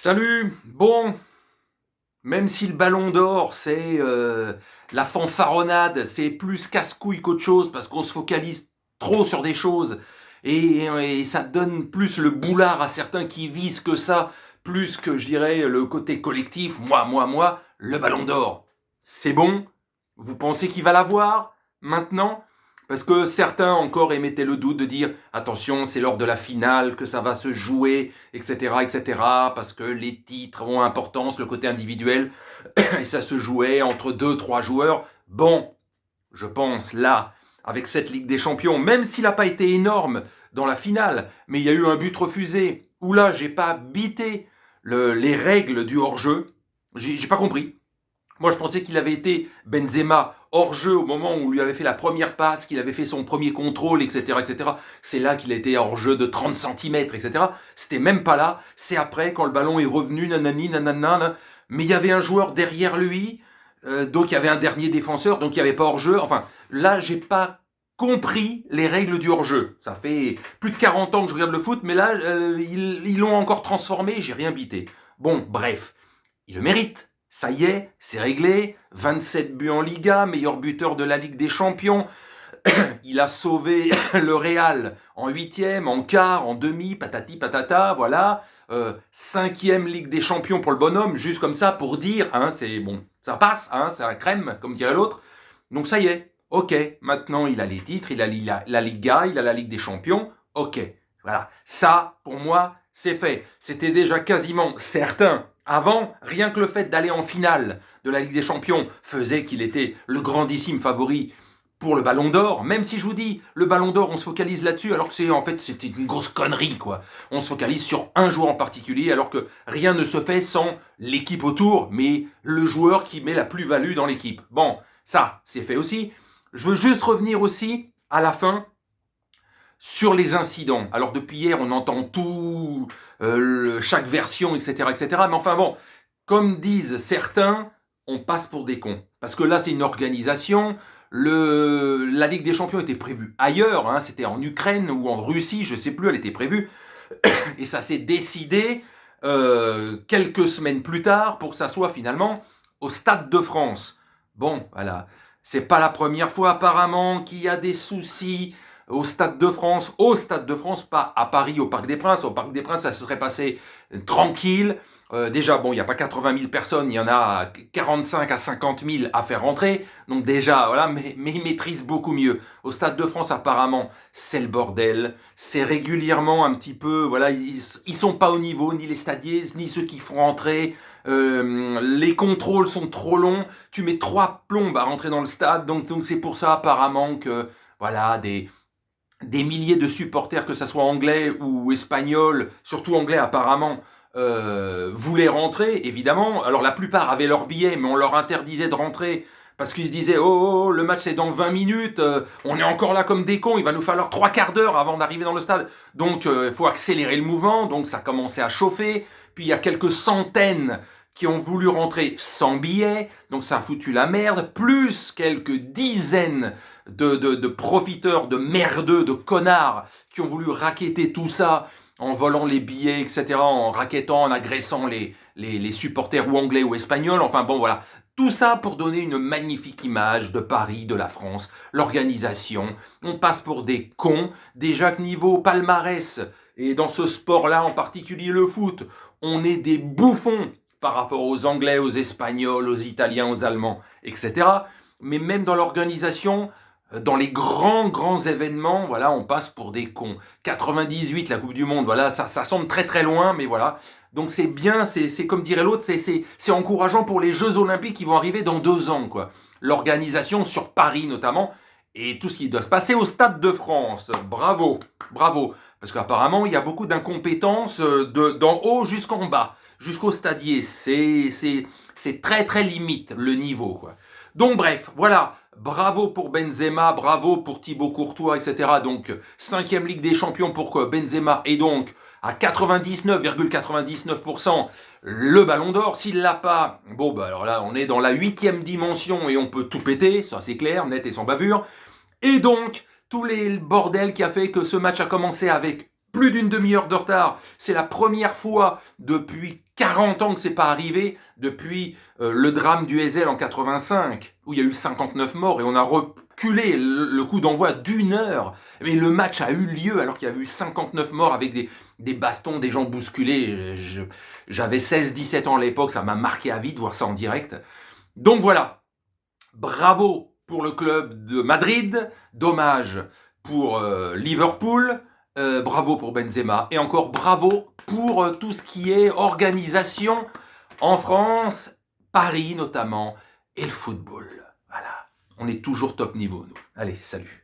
Salut. Bon, même si le ballon d'or, c'est la fanfaronnade, c'est plus casse-couille qu'autre chose parce qu'on se focalise trop sur des choses et ça donne plus le boulard à certains qui visent que ça, plus que je dirais le côté collectif. Moi, le ballon d'or, c'est bon. Vous pensez qu'il va l'avoir maintenant? Parce que certains encore émettaient le doute de dire attention, c'est lors de la finale que ça va se jouer, etc., etc., parce que les titres ont importance, le côté individuel, et ça se jouait entre 2, 3 joueurs. Bon, je pense là, avec cette Ligue des Champions, même s'il n'a pas été énorme dans la finale, mais il y a eu un but refusé, où là, j'ai pas bité les règles du hors-jeu, j'ai pas compris. Moi, je pensais qu'il avait été Benzema hors jeu au moment où on lui avait fait la première passe, qu'il avait fait son premier contrôle, etc., etc. C'est là qu'il a été hors jeu de 30 cm, etc. C'était même pas là. C'est après, quand le ballon est revenu, nanani, nanana. Mais il y avait un joueur derrière lui, donc il y avait un dernier défenseur, donc il n'y avait pas hors jeu. Enfin, là, j'ai pas compris les règles du hors-jeu. Ça fait plus de 40 ans que je regarde le foot, mais là, ils l'ont encore transformé, j'ai rien bité. Bon, bref, il le mérite. Ça y est, c'est réglé. 27 buts en Liga, meilleur buteur de la Ligue des Champions. Il a sauvé le Real en huitième, en quart, en demi, patati patata, voilà. Cinquième Ligue des Champions pour le bonhomme, juste comme ça pour dire, hein, c'est bon, ça passe, hein, c'est un crème, comme dirait l'autre. Donc ça y est, ok, maintenant il a les titres, il a la Liga, il a la Ligue des Champions, ok. Voilà, ça, pour moi, c'est fait. C'était déjà quasiment certain. Avant, rien que le fait d'aller en finale de la Ligue des Champions faisait qu'il était le grandissime favori pour le Ballon d'Or, même si je vous dis, le Ballon d'Or, on se focalise là-dessus, alors que c'était une grosse connerie, quoi. On se focalise sur un joueur en particulier, alors que rien ne se fait sans l'équipe autour, mais le joueur qui met la plus-value dans l'équipe. Bon, ça, c'est fait aussi. Je veux juste revenir aussi, à la fin, sur les incidents. Alors depuis hier, on entend tout, chaque version, etc., etc. Mais enfin bon, comme disent certains, on passe pour des cons. Parce que là, c'est une organisation. La Ligue des Champions était prévue ailleurs, hein, c'était en Ukraine ou en Russie, je ne sais plus, elle était prévue. Et ça s'est décidé quelques semaines plus tard pour que ça soit finalement au Stade de France. Bon, voilà. C'est pas la première fois apparemment qu'il y a des soucis au Stade de France. Au Stade de France, pas à Paris, au Parc des Princes. Au Parc des Princes, ça se serait passé tranquille. Déjà, bon, il n'y a pas 80 000 personnes, il y en a 45 à 50 000 à faire rentrer. Donc déjà, voilà, mais ils maîtrisent beaucoup mieux. Au Stade de France, apparemment, c'est le bordel. C'est régulièrement un petit peu, voilà, ils sont pas au niveau, ni les stadiers, ni ceux qui font rentrer. Les contrôles sont trop longs. Tu mets 3 plombes à rentrer dans le stade. Donc c'est pour ça, apparemment, que, voilà, des milliers de supporters, que ce soit anglais ou espagnol, surtout anglais apparemment, voulaient rentrer, évidemment. Alors la plupart avaient leur billet, mais on leur interdisait de rentrer parce qu'ils se disaient oh, le match c'est dans 20 minutes, on est encore là comme des cons, il va nous falloir 3 quarts d'heure avant d'arriver dans le stade. Donc il faut accélérer le mouvement, donc ça commençait à chauffer. Puis il y a quelques centaines qui ont voulu rentrer sans billet, donc ça a foutu la merde, plus quelques dizaines de profiteurs, de merdeux, de connards qui ont voulu racketter tout ça en volant les billets, etc., en rackettant, en agressant les supporters ou anglais ou espagnols. Enfin bon, voilà. Tout ça pour donner une magnifique image de Paris, de la France, l'organisation. On passe pour des cons. Déjà que niveau palmarès, et dans ce sport-là en particulier le foot, on est des bouffons par rapport aux Anglais, aux Espagnols, aux Italiens, aux Allemands, etc. Mais même dans l'organisation, dans les grands événements, voilà, on passe pour des cons. 98, la Coupe du Monde, voilà, ça semble très très loin, mais voilà. Donc c'est bien, c'est comme dirait l'autre, c'est encourageant pour les Jeux Olympiques qui vont arriver dans 2 ans, quoi. L'organisation sur Paris notamment, et tout ce qui doit se passer au Stade de France. Bravo, bravo. Parce qu'apparemment, il y a beaucoup d'incompétences d'en haut jusqu'en bas, jusqu'au stadier. C'est très très limite le niveau, quoi. Donc bref, voilà. Bravo pour Benzema, bravo pour Thibaut Courtois, etc. Donc, 5e Ligue des Champions pour Benzema et donc à 99,99% le Ballon d'Or. S'il l'a pas, bon, bah alors là, on est dans la 8e dimension et on peut tout péter, ça c'est clair, net et sans bavure. Et donc, tous les bordels qui a fait que ce match a commencé avec plus d'une demi-heure de retard. C'est la première fois depuis 40 ans que c'est pas arrivé, depuis le drame du Heysel en 85, où il y a eu 59 morts et on a reculé le coup d'envoi d'1 heure. Mais le match a eu lieu alors qu'il y a eu 59 morts avec des bastons, des gens bousculés. J'avais 16-17 ans à l'époque, ça m'a marqué à vie de voir ça en direct. Donc voilà, bravo pour le club de Madrid, dommage pour Liverpool, bravo pour Benzema, et encore bravo pour tout ce qui est organisation en France, Paris notamment, et le football. Voilà, on est toujours top niveau, nous. Allez, salut.